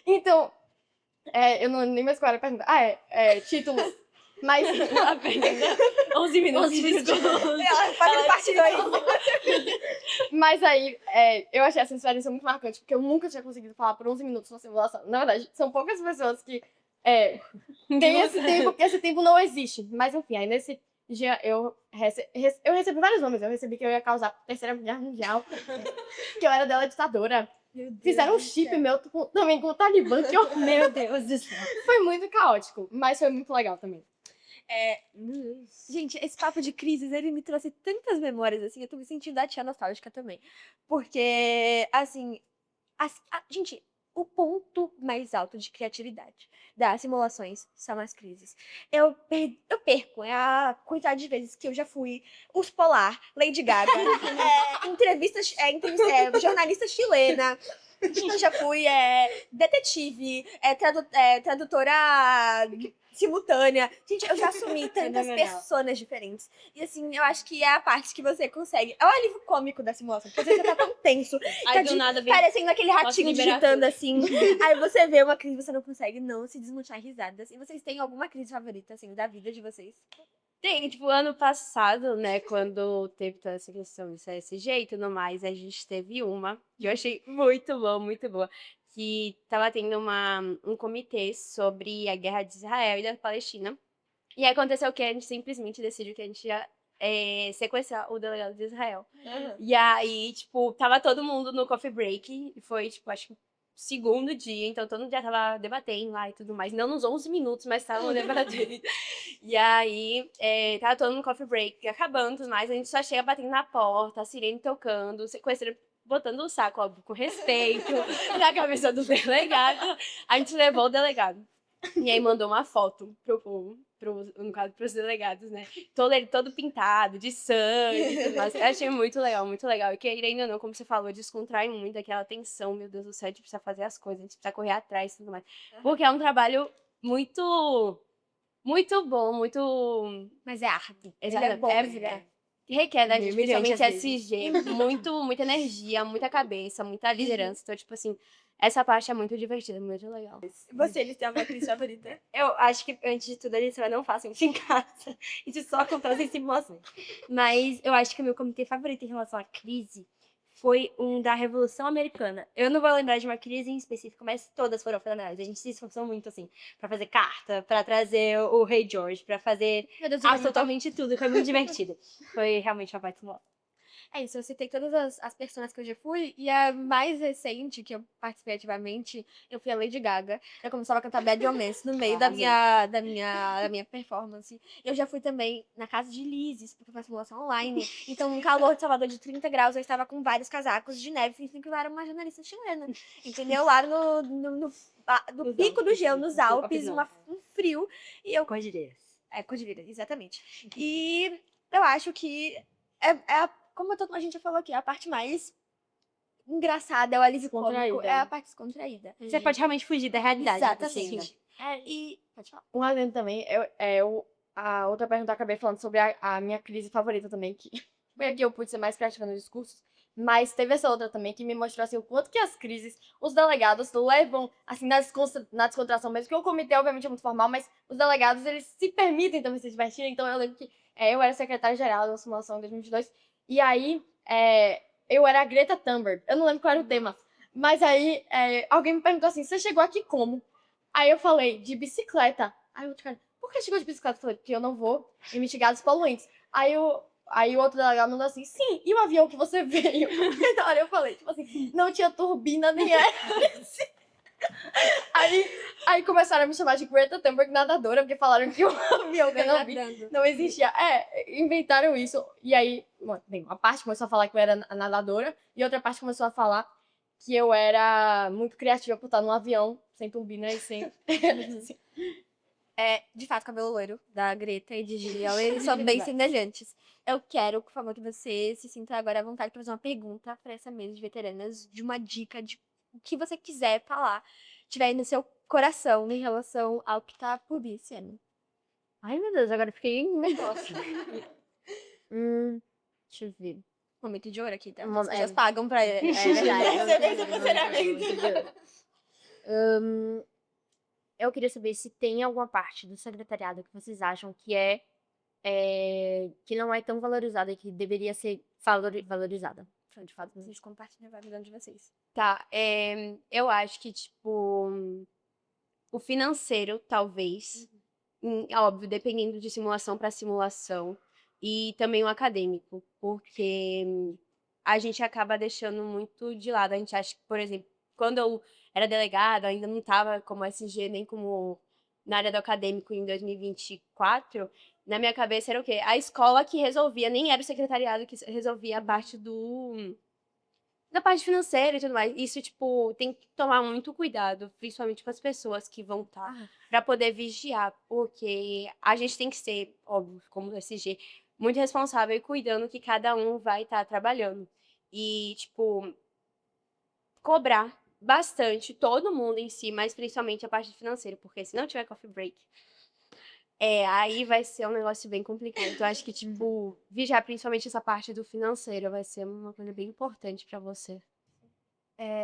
Então, eu não lembro nem mais qual era a pergunta. Títulos. Mas, 11 minutos de discurso. Ela fazendo parte 2. mas aí, eu achei essa experiência muito marcante, porque eu nunca tinha conseguido falar por 11 minutos numa simulação. Na verdade, são poucas pessoas que têm esse tempo, porque esse tempo não existe. Mas, enfim, aí nesse dia eu recebi vários nomes. Eu recebi que eu ia causar a Terceira Guerra Mundial, que eu era dela ditadora. Fizeram um chip meu também com o Talibã, que eu... Meu Deus do céu. Foi muito caótico, mas foi muito legal também. Gente, esse papo de crises, ele me trouxe tantas memórias, assim, eu tô me sentindo a tia nostálgica também. Porque, assim, gente, o ponto mais alto de criatividade das simulações são as crises. Eu perco a quantidade de vezes que eu já fui Urso Polar, Lady Gaga, jornalista chilena, eu já fui detetive, tradutora simultânea. Gente, eu já assumi tantas personas diferentes. E assim, eu acho que é a parte que você consegue. É o alívio cômico da simulação, porque às vezes você tá tão tenso, Aí do nada vem. parecendo aquele ratinho digitando assim. Aí você vê uma crise e você não consegue não se desmanchar em risadas. E vocês têm alguma crise favorita, assim, da vida de vocês? Tem, tipo, ano passado, né, quando teve toda essa questão de CSG e tudo mais, a gente teve uma que eu achei muito boa, que tava tendo um comitê sobre a guerra de Israel e da Palestina. E aí aconteceu que a gente simplesmente decidiu que a gente ia sequestrar o delegado de Israel. E aí, tipo, tava todo mundo no coffee break, e foi, tipo, acho que segundo dia, então todo mundo já tava debatendo lá e tudo mais. Não nos 11 minutos, mas estavam debatendo. E aí, tava todo mundo no coffee break, acabando e tudo mais, a gente só chega batendo na porta, a sirene tocando, sequestrando, botando o saco, óbvio, com respeito, na cabeça do delegado. A gente levou o delegado. E aí mandou uma foto no caso, pros delegados, né? Ele todo pintado, de sangue e tudo mais. Eu achei muito legal. E querendo ou não, como você falou, descontrai muito aquela tensão, meu Deus do céu, a gente precisa fazer as coisas, a gente precisa correr atrás e tudo mais. Porque é um trabalho muito bom, muito... Mas é arte. Exato. Ele é bom. Que requer da Mil gente, milhões de principalmente vezes. SG, muita energia, muita cabeça, muita liderança. Então, tipo assim, essa parte é muito divertida, muito legal. Você, eles têm uma crise favorita? Eu acho que, antes de tudo, a gente não faça isso em casa. A gente só conta as simulações. Mas eu acho que o meu comitê favorito em relação à crise foi um da Revolução Americana. Eu não vou lembrar de uma crise em específico, mas todas foram fenomenais. A gente se esforçou muito, assim, pra fazer carta, pra trazer o Rei George, pra fazer absolutamente tudo. Foi muito divertido. Foi realmente uma parte boa. É isso, eu citei todas as personas que eu já fui, e a mais recente, que eu participei ativamente, eu fui a Lady Gaga. Eu começava a cantar Bad Romance no meio da minha performance. Eu já fui também na casa de Lises, porque foi uma simulação online. Então, um calor de Salvador de 30 graus, eu estava com vários casacos de neve, fingindo que eu era uma jornalista chilena. Entendeu? Lá no pico do gelo, nos Alpes, um frio. E eu... Cordilheiras. Cordilheira, exatamente. E eu acho que como a gente já falou aqui, a parte mais engraçada é o alívio cômico, é a parte descontraída. Você pode realmente fugir da realidade. Exatamente. E pode falar. Um adendo também, a outra pergunta eu acabei falando sobre a minha crise favorita também, que foi a que eu pude ser mais criativa no discurso, mas teve essa outra também que me mostrou assim, o quanto que as crises, os delegados levam assim, na descontração mesmo, que o comitê obviamente é muito formal, mas os delegados eles se permitem também se divertir, então eu lembro que eu era secretária-geral da simulação em 2022, e aí eu era a Greta Thunberg, eu não lembro qual era o tema, mas aí alguém me perguntou assim, você chegou aqui como? Aí eu falei, de bicicleta. Aí o outro cara, por que chegou de bicicleta? Eu falei, porque eu não vou mitigar os poluentes. Aí o outro delegado mandou assim, sim, e o avião que você veio? Na hora eu falei, tipo assim, não tinha turbina nem hélice. Aí começaram a me chamar de Greta Thunberg nadadora, porque falaram que o avião que eu não vi não existia. Inventaram isso. E aí, uma parte começou a falar que eu era nadadora, e outra parte começou a falar que eu era muito criativa por estar num avião, sem turbina e sem... De fato, cabelo loiro da Greta e de Giliel, eles são bem semelhantes. Eu quero, por favor, que você se sinta agora à vontade para fazer uma pergunta para essa mesa de veteranas, de uma dica de o que você quiser falar, tiver aí no seu coração em relação ao que tá por vir esse ano. Ai, meu Deus, agora fiquei em negócio. Deixa eu ver. Momento de ouro aqui, tá? As As pessoas pagam pra... É verdade. Eu queria saber se tem alguma parte do secretariado que vocês acham que que não é tão valorizada e que deveria ser valorizada. De fato, vocês compartilham a visão de vocês. Tá, eu acho que, tipo, o financeiro, talvez, óbvio, dependendo de simulação para simulação, e também o acadêmico, porque a gente acaba deixando muito de lado. A gente acha que, por exemplo, quando eu era delegada, ainda não estava como SG, nem como na área do acadêmico em 2024, na minha cabeça era o quê? A escola que resolvia, nem era o secretariado que resolvia a parte da parte financeira e tudo mais. Isso, tipo, tem que tomar muito cuidado, principalmente com as pessoas que vão estar, pra poder vigiar, porque a gente tem que ser, óbvio, como SG, muito responsável e cuidando que cada um vai estar trabalhando. E, tipo, cobrar bastante todo mundo em si, mas principalmente a parte financeira, porque se não tiver coffee break, aí vai ser um negócio bem complicado. Então, acho que, tipo, vigiar principalmente essa parte do financeiro vai ser uma coisa bem importante pra você.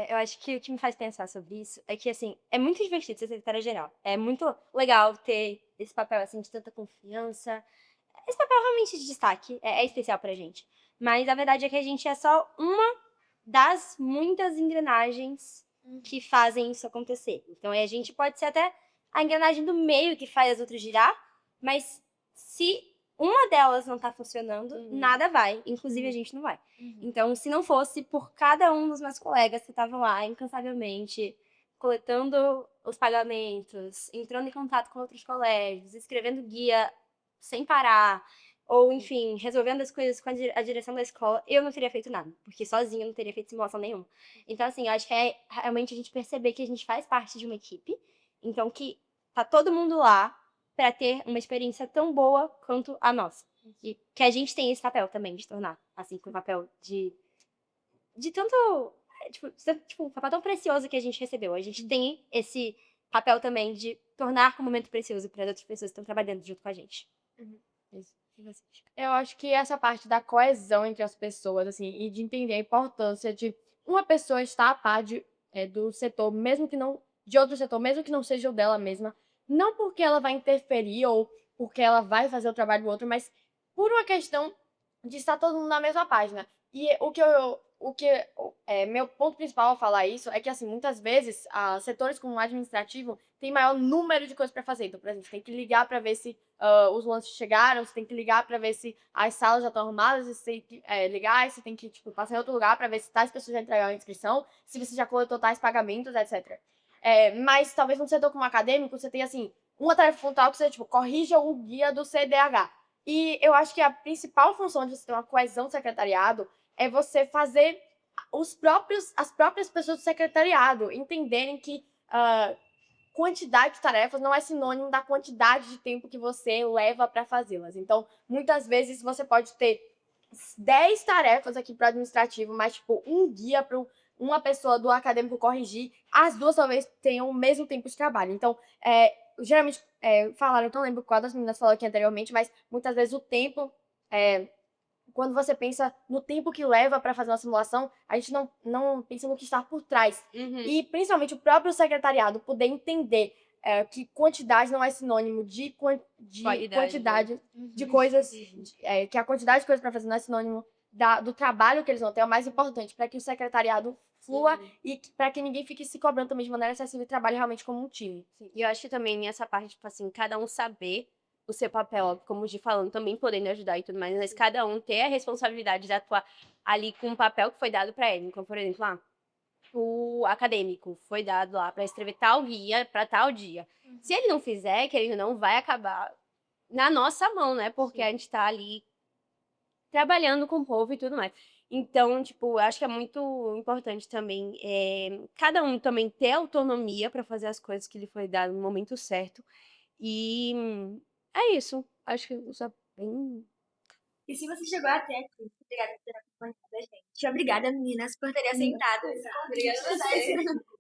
Eu acho que o que me faz pensar sobre isso é que, assim, é muito divertido ser secretária-geral. É muito legal ter esse papel, assim, de tanta confiança. Esse papel realmente de destaque é especial pra gente. Mas a verdade é que a gente é só uma das muitas engrenagens que fazem isso acontecer. Então, a gente pode ser até a engrenagem do meio que faz as outras girar, mas se uma delas não tá funcionando, nada vai. Inclusive, a gente não vai. Então, se não fosse por cada um dos meus colegas que estavam lá incansavelmente coletando os pagamentos, entrando em contato com outros colégios, escrevendo guia sem parar, ou enfim, resolvendo as coisas com a direção da escola, eu não teria feito nada, porque sozinha eu não teria feito simulação nenhuma. Então, assim, eu acho que é realmente a gente perceber que a gente faz parte de uma equipe, então que tá todo mundo lá para ter uma experiência tão boa quanto a nossa. E que a gente tem esse papel também de tornar, assim, com o papel de tanto, tipo, um papel tão precioso que a gente recebeu. A gente tem esse papel também de tornar um momento precioso para as outras pessoas que estão trabalhando junto com a gente. Isso. E vocês? Eu acho que essa parte da coesão entre as pessoas, assim, e de entender a importância de uma pessoa estar a par do setor, mesmo que não, de outro setor, mesmo que não seja o dela mesma, não porque ela vai interferir ou porque ela vai fazer o trabalho do outro, mas por uma questão de estar todo mundo na mesma página. E meu ponto principal ao falar isso é que, assim, muitas vezes, setores como o administrativo têm maior número de coisas para fazer. Então, por exemplo, você tem que ligar para ver se os lanches chegaram, você tem que ligar para ver se as salas já estão arrumadas, você tem que ligar, você tem que, tipo, passar em outro lugar para ver se tais pessoas já entregaram a inscrição, se você já coletou tais pagamentos, etc. Mas talvez num setor como acadêmico, você tenha, assim, uma tarefa pontual que você, tipo, corrija o guia do CDH. E eu acho que a principal função de você ter uma coesão do secretariado é você fazer as próprias pessoas do secretariado entenderem que quantidade de tarefas não é sinônimo da quantidade de tempo que você leva para fazê-las. Então, muitas vezes você pode ter 10 tarefas aqui para o administrativo, mas, tipo, um guia para uma pessoa do acadêmico corrigir, as duas talvez tenham o mesmo tempo de trabalho. Então, geralmente, falaram, eu não lembro qual das meninas falou aqui anteriormente, mas muitas vezes o tempo quando você pensa no tempo que leva para fazer uma simulação, a gente não pensa no que está por trás. E, principalmente, o próprio secretariado poder entender que quantidade não é sinônimo de quantidade de coisas, que a quantidade de coisas para fazer não é sinônimo do trabalho que eles vão ter, é o mais importante, para que o secretariado flua e para que ninguém fique se cobrando também de maneira excessiva e trabalhe realmente como um time. Sim. E eu acho que também essa parte, tipo assim, cada um saber o seu papel, como o Gi falando, também podendo ajudar e tudo mais, mas cada um ter a responsabilidade de atuar ali com o papel que foi dado para ele. Como, por exemplo, o acadêmico foi dado lá para escrever tal guia para tal dia. Se ele não fizer, que ele não vai acabar na nossa mão, né? Porque a gente tá ali trabalhando com o povo e tudo mais. Então, tipo, acho que é muito importante também cada um também ter autonomia para fazer as coisas que lhe foi dado no momento certo. E é isso. Acho que isso é bem. E se você chegou até aqui, obrigada por ter acompanhado a gente. Obrigada, meninas, por terem aceitado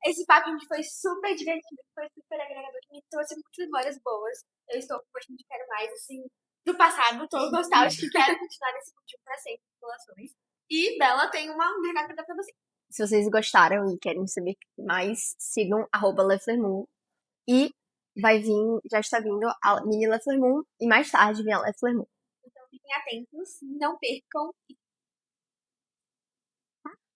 esse papo que foi super divertido, foi super agregador, que me trouxe muitas memórias boas. Eu estou com um de quero mais, assim, do passado, tô nostálgica e quero continuar nesse motivo para sempre, populações. E Bela tem uma verdade pra dar pra você. Se vocês gostaram e querem saber mais, sigam @LeFleurMoon. E vai vir, já está vindo a mini LeFleurMoon e mais tarde vem a LeFleurMoon. Então fiquem atentos, não percam